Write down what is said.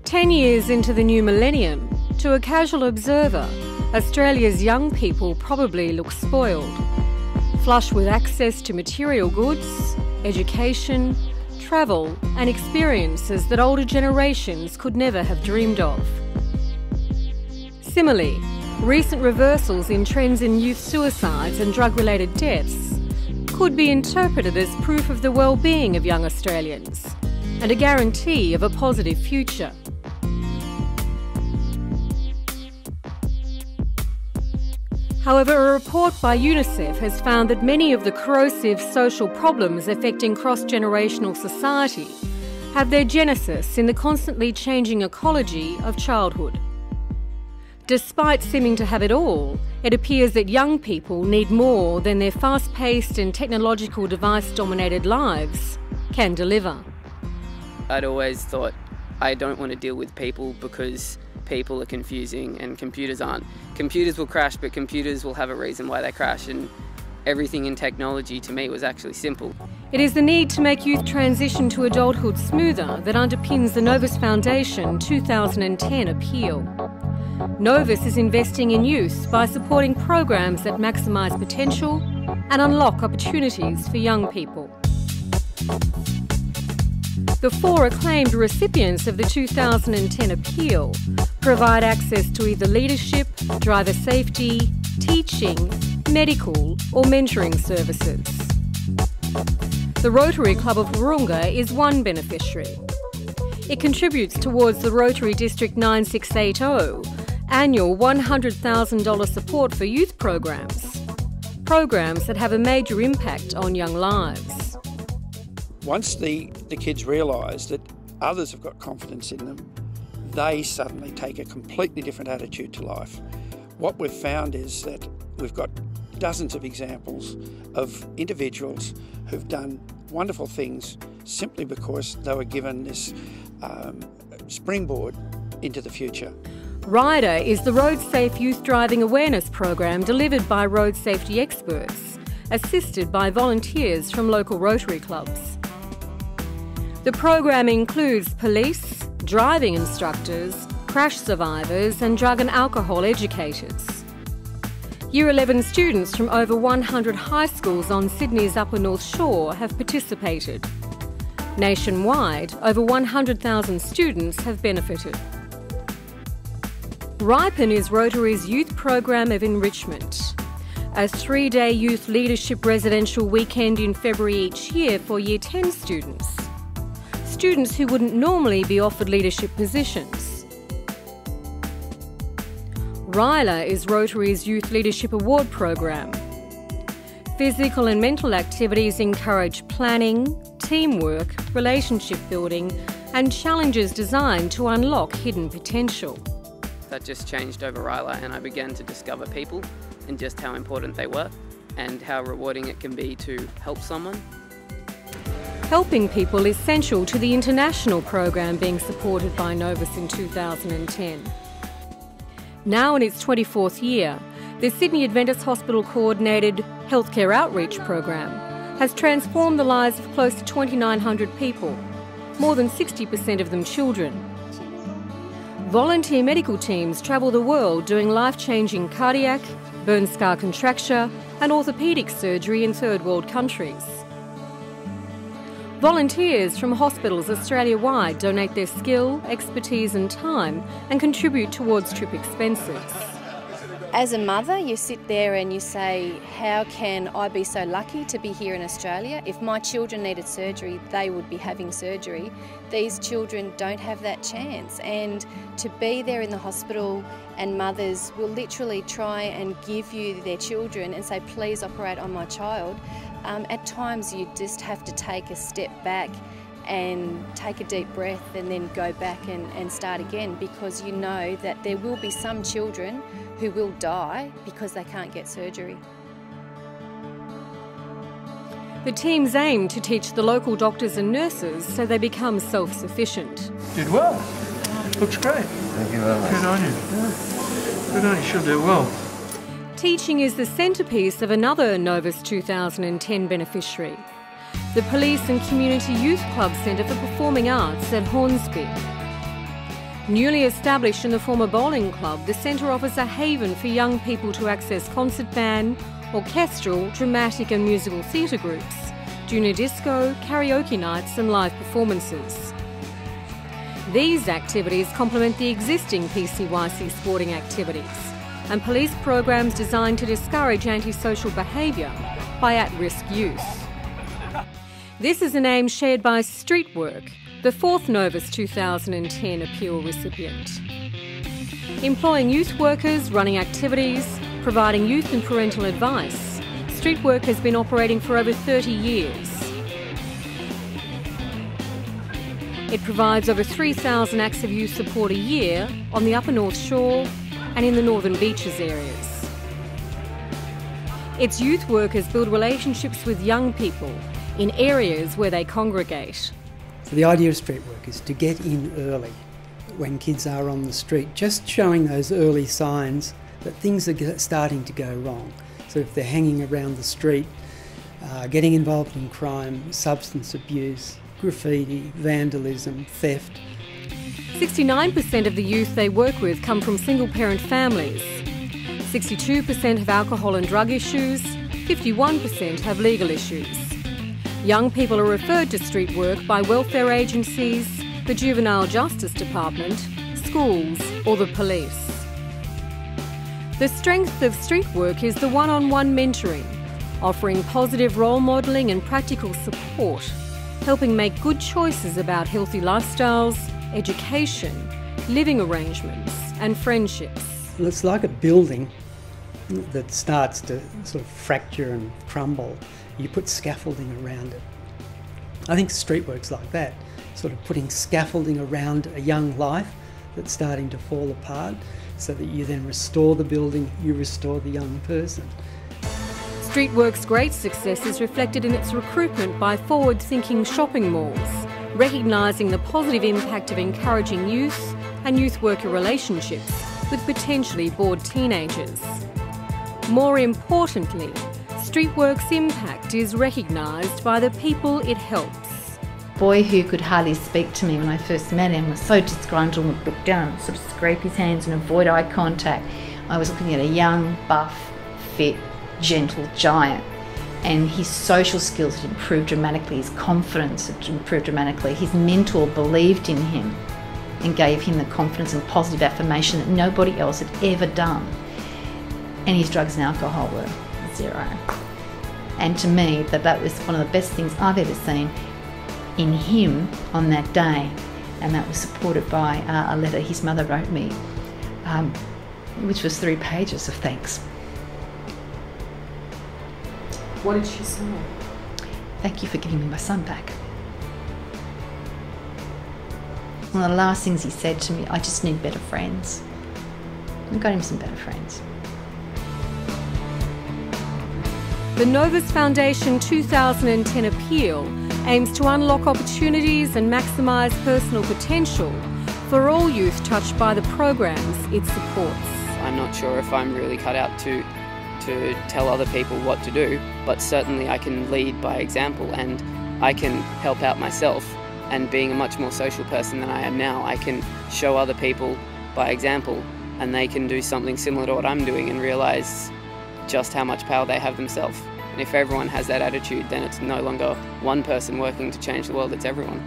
10 years into the new millennium, to a casual observer, Australia's young people probably look spoiled. Flush with access to material goods, education, travel and experiences that older generations could never have dreamed of. Similarly, recent reversals in trends in youth suicides and drug-related deaths could be interpreted as proof of the well-being of young Australians and a guarantee of a positive future. However, a report by UNICEF has found that many of the corrosive social problems affecting cross-generational society have their genesis in the constantly changing ecology of childhood. Despite seeming to have it all, it appears that young people need more than their fast-paced and technological device-dominated lives can deliver. I'd always thought I don't want to deal with people because people are confusing and computers aren't. Computers will crash, but computers will have a reason why they crash, and everything in technology to me was actually simple. It is the need to make youth transition to adulthood smoother that underpins the Novus Foundation 2010 appeal. Novus is investing in youth by supporting programs that maximise potential and unlock opportunities for young people. The 4 acclaimed recipients of the 2010 appeal provide access to either leadership, driver safety, teaching, medical or mentoring services. The Rotary Club of Wahroonga is one beneficiary. It contributes towards the Rotary District 9680 annual $100,000 support for youth programs that have a major impact on young lives. Once the kids realise that others have got confidence in them, they suddenly take a completely different attitude to life. What we've found is that we've got dozens of examples of individuals who've done wonderful things simply because they were given this springboard into the future. RIDER is the Road Safe Youth Driving Awareness program delivered by road safety experts, assisted by volunteers from local Rotary clubs. The program includes police, driving instructors, crash survivors and drug and alcohol educators. Year 11 students from over 100 high schools on Sydney's Upper North Shore have participated. Nationwide, over 100,000 students have benefited. RIPEN is Rotary's youth program of enrichment, a 3-day youth leadership residential weekend in February each year for Year 10 students who wouldn't normally be offered leadership positions. RILA is Rotary's Youth Leadership Award program. Physical and mental activities encourage planning, teamwork, relationship building and challenges designed to unlock hidden potential. That just changed over RILA, and I began to discover people and just how important they were and how rewarding it can be to help someone. Helping people is central to the international program being supported by Novus in 2010. Now in its 24th year, the Sydney Adventist Hospital coordinated healthcare outreach program has transformed the lives of close to 2,900 people, more than 60% of them children. Volunteer medical teams travel the world doing life-changing cardiac, burn scar contracture and orthopaedic surgery in third world countries. Volunteers from hospitals Australia-wide donate their skill, expertise and time and contribute towards trip expenses. As a mother, you sit there and you say, how can I be so lucky to be here in Australia? If my children needed surgery, they would be having surgery. These children don't have that chance. And to be there in the hospital, and mothers will literally try and give you their children and say, please operate on my child. At times you just have to take a step back and take a deep breath and then go back and start again, because you know that there will be some children who will die because they can't get surgery. The teams aim to teach the local doctors and nurses so they become self-sufficient. Did well. Looks great. Thank you very much. Good on you. Good on you. She'll do well. Teaching is the centrepiece of another Novus 2010 beneficiary, the Police and Community Youth Club Centre for Performing Arts at Hornsby. Newly established in the former bowling club, the centre offers a haven for young people to access concert band, orchestral, dramatic and musical theatre groups, junior disco, karaoke nights and live performances. These activities complement the existing PCYC sporting activities and police programs designed to discourage antisocial behaviour by at-risk youth. This is an aim shared by StreetWork, the fourth Novus 2010 appeal recipient. Employing youth workers, running activities, providing youth and parental advice, StreetWork has been operating for over 30 years. It provides over 3,000 acts of youth support a year on the Upper North Shore and in the Northern Beaches areas. Its youth workers build relationships with young people in areas where they congregate. So the idea of StreetWork is to get in early when kids are on the street, just showing those early signs that things are starting to go wrong. So if they're hanging around the street, getting involved in crime, substance abuse, graffiti, vandalism, theft. 69% of the youth they work with come from single-parent families. 62% have alcohol and drug issues, 51% have legal issues. Young people are referred to StreetWork by welfare agencies, the Juvenile Justice Department, schools or the police. The strength of StreetWork is the one-on-one mentoring, offering positive role modelling and practical support, helping make good choices about healthy lifestyles, education, living arrangements and friendships. Well, it's like a building that starts to sort of fracture and crumble. You put scaffolding around it. I think StreetWork's like that, sort of putting scaffolding around a young life that's starting to fall apart so that you then restore the building, you restore the young person. StreetWork's great success is reflected in its recruitment by forward-thinking shopping malls, recognising the positive impact of encouraging youth and youth worker relationships with potentially bored teenagers. More importantly, StreetWork's impact is recognised by the people it helps. A boy who could hardly speak to me when I first met him was so disgruntled and would look down and sort of scrape his hands and avoid eye contact. I was looking at a young, buff, fit, gentle giant, and his social skills had improved dramatically, his confidence had improved dramatically. His mentor believed in him and gave him the confidence and positive affirmation that nobody else had ever done. And his drugs and alcohol were zero. And to me, that was one of the best things I've ever seen in him on that day. And that was supported by a letter his mother wrote me, which was 3 pages of thanks. What did she say? Thank you for giving me my son back. One of the last things he said to me, I just need better friends. I got him some better friends. The Novus Foundation 2010 appeal aims to unlock opportunities and maximise personal potential for all youth touched by the programs it supports. I'm not sure if I'm really cut out to tell other people what to do, but certainly I can lead by example and I can help out myself. And being a much more social person than I am now, I can show other people by example and they can do something similar to what I'm doing and realise just how much power they have themselves. And if everyone has that attitude, then it's no longer one person working to change the world, it's everyone.